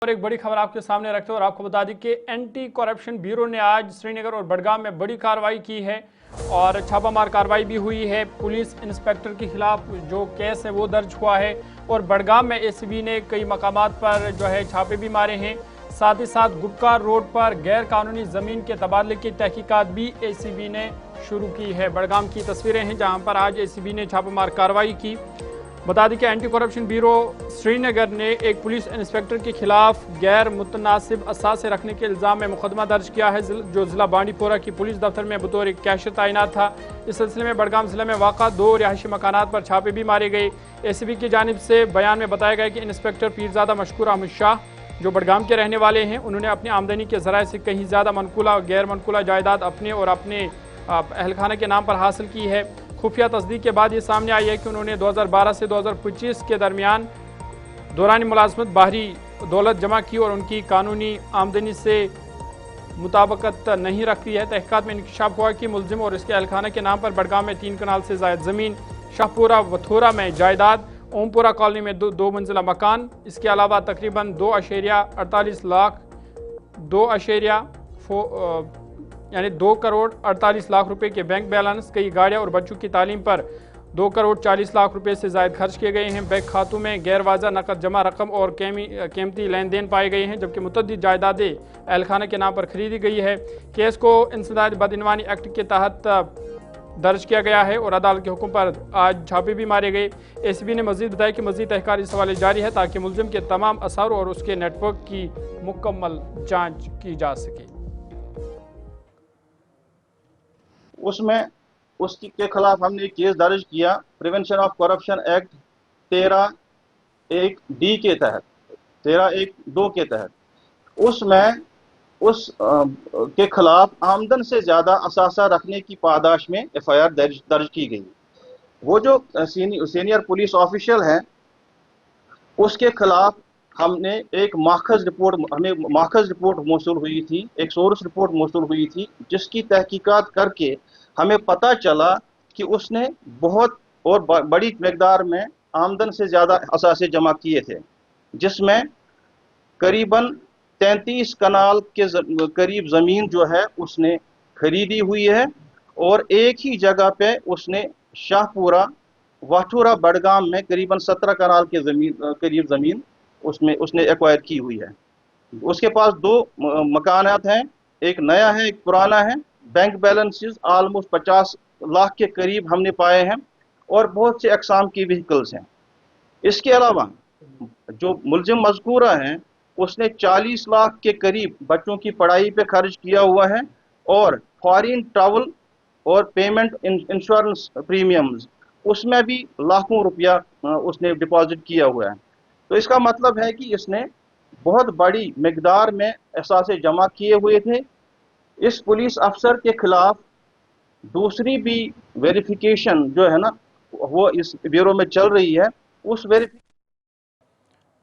और एक बड़ी खबर आपके सामने रखते हैं और आपको बता दें कि एंटी करप्शन ब्यूरो ने आज श्रीनगर और बडगाम में बड़ी कार्रवाई की है और छापामार कार्रवाई भी हुई है। पुलिस इंस्पेक्टर के खिलाफ जो केस है वो दर्ज हुआ है और बडगाम में एसीबी ने कई मकामात पर जो है छापे भी मारे हैं। साथ ही साथ गुटका रोड पर गैर कानूनी जमीन के तबादले की तहकीकात भी एसीबी ने शुरू की है। बडगाम की तस्वीरें हैं जहां पर आज एसीबी ने छापामार कार्रवाई की। बता दें कि एंटी करप्शन ब्यूरो श्रीनगर ने एक पुलिस इंस्पेक्टर के खिलाफ गैर मुतनासिब असासे रखने के इल्ज़ाम में मुकदमा दर्ज किया है, जो जिला बांडीपोरा की पुलिस दफ्तर में बतौर कैशियर तैनात था। इस सिलसिले में बडगाम जिले में वाक़ा 2 रिहायशी मकानात पर छापे भी मारे गए। एसीबी की जानिब से बयान में बताया गया कि इंस्पेक्टर पीरजादा मशकूर अहमद शाह जो बडगाम के रहने वाले हैं, उन्होंने अपनी आमदनी के ज़राए से कहीं ज़्यादा मनकूला और गैर मनकूला जायदाद अपने और अपने अहलखाना के नाम पर हासिल की है। खुफिया तस्दीक के बाद ये सामने आई है कि उन्होंने 2012 से 2025 के दरमियान दौरान मुलाजमत बाहरी दौलत जमा की और उनकी कानूनी आमदनी से मुताबिकत नहीं रखती है। तहकीकात में इंकशाफ हुआ कि मुलजिम और इसके अहलखाना के नाम पर बडगाम में 3 कनाल से ज़ायद ज़मीन, शाहपुरा वथोरा में जायदाद, ओमपुरा कॉलोनी में 2 मंजिला मकान, इसके अलावा तकरीबन 2.48 करोड़ 48 लाख रुपए के बैंक बैलेंस, कई गाड़ियां और बच्चों की तालीम पर 2 करोड़ 40 लाख रुपए से ज़ायद खर्च किए गए हैं। बैंक खातों में गैर वाज़ा नकद जमा रकम और कीमती लेन देन पाए गए हैं, जबकि मुतअद्दिद जायदादें अहलखाना के नाम पर खरीदी गई है। केस को इंसदाद बदइनवानी एक्ट के तहत दर्ज किया गया है और अदालत के हुक्म पर आज छापे भी मारे गए। एसीबी ने मजीद बताया कि मजीद तहकीकात इस हवाले जारी है ताकि मुलजिम के तमाम असर और उसके नेटवर्क की मुकम्मल जाँच की जा सके। उसमें उसके के खिलाफ हमने एक केस दर्ज किया prevention of corruption act 13(1)(d) के तहत, 13(1)(2) के तहत। उसमें उस के खिलाफ आमदन से ज्यादा असासा रखने की पादाश में एफआईआर दर्ज की गई। वो जो सीनियर पुलिस ऑफिशियल हैं उसके खिलाफ हमें माखज रिपोर्ट मौसूल हुई थी, एक सोर्स रिपोर्ट मौसूल हुई थी, जिसकी तहकीकात करके हमें पता चला कि उसने बहुत और बड़ी मकदार में आमदन से ज़्यादा असासे जमा किए थे, जिसमें करीबन 33 कनाल के करीब ज़मीन जो है उसने खरीदी हुई है और एक ही जगह पे उसने शाहपुरा वाठूरा बडगाम में करीबन 17 कनाल के करीब ज़मीन उसने एक्वायर की हुई है। उसके पास 2 मकानात हैं, एक नया है एक पुराना है। बैंक बैलेंसेस ऑलमोस्ट 50 लाख के करीब हमने पाए हैं और बहुत से अकसाम की व्हीकल्स हैं। इसके अलावा जो मुलजिम मज़कूरा हैं उसने 40 लाख के करीब बच्चों की पढ़ाई पे खर्च किया हुआ है और फॉरेन ट्रैवल और पेमेंट इंश्योरेंस प्रीमियम्स उसमें भी लाखों रुपया उसने डिपॉजिट किया हुआ है। तो इसका मतलब है कि इसने बहुत बड़ी मिकदार में एहसासे जमा किए हुए थे। इस पुलिस अफसर के खिलाफ दूसरी भी वेरिफिकेशन जो है ना वो इस ब्यूरो में चल रही है। उस वेरिफिकेशन